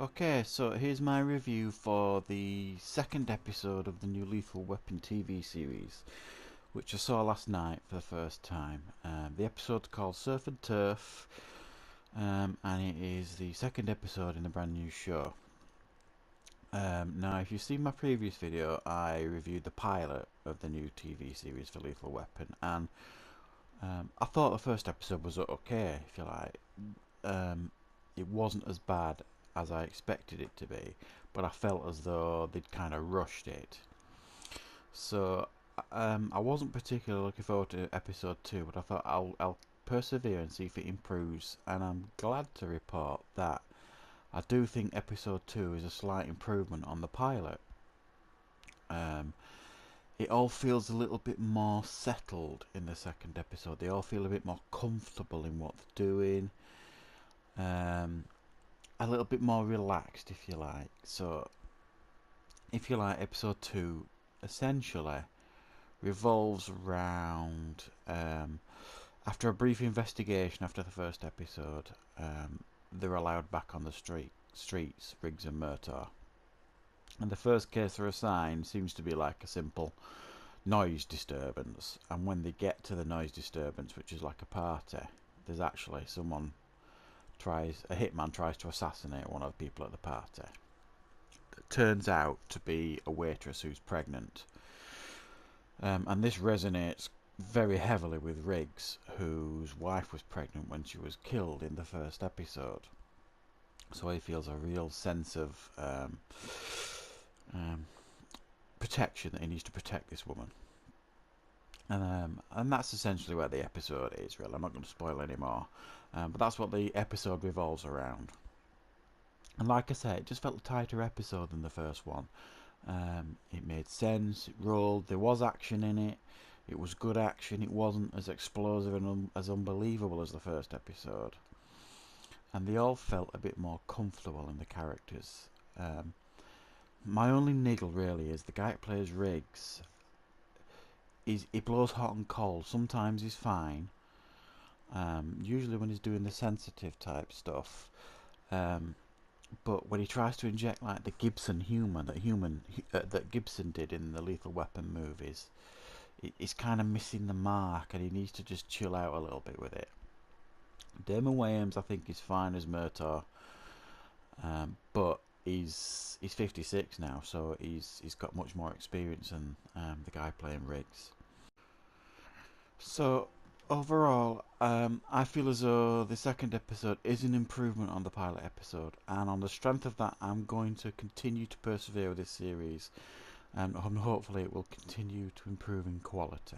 Okay, so here's my review for the second episode of the new Lethal Weapon TV series, which I saw last night for the first time. The episode's called Surf and Turf, and it is the second episode in the brand new show. Now, if you've seen my previous video, I reviewed the pilot of the new TV series for Lethal Weapon, and I thought the first episode was okay, if you like. Um, it wasn't as bad as I expected it to be, but I felt as though they'd kind of rushed it. So I wasn't particularly looking forward to episode 2, but I thought I'll persevere and see if it improves, and I'm glad to report that I do think episode 2 is a slight improvement on the pilot. Um, it all feels a little bit more settled in the second episode. They all feel a bit more comfortable in what they're doing. Um, a little bit more relaxed, if you like. So, if you like, episode 2 essentially revolves around after a brief investigation after the first episode, they're allowed back on the streets, Riggs and Murtaugh. And the first case they're assigned seems to be like a simple noise disturbance. And when they get to the noise disturbance, which is like a party, there's actually a hitman tries to assassinate one of the people at the party. It turns out to be a waitress who's pregnant. And this resonates very heavily with Riggs, whose wife was pregnant when she was killed in the first episode. So he feels a real sense of um, protection, that he needs to protect this woman. And that's essentially where the episode is, really. I'm not going to spoil any more. But that's what the episode revolves around. And like I said, it just felt a tighter episode than the first one. It made sense, it rolled, there was action in it. It was good action, it wasn't as explosive and as unbelievable as the first episode. And they all felt a bit more comfortable in the characters. My only niggle really is the guy that plays Riggs. He blows hot and cold. Sometimes he's fine. Usually when he's doing the sensitive type stuff. But when he tries to inject like the Gibson humour that Gibson did in the Lethal Weapon movies, he's kind of missing the mark, and he needs to just chill out a little bit with it. Damon Wayans, I think, is fine as Murtaugh, but he's 56 now, so he's got much more experience than the guy playing Riggs. So overall, I feel as though the second episode is an improvement on the pilot episode, and on the strength of that, I'm going to continue to persevere with this series, and hopefully it will continue to improve in quality.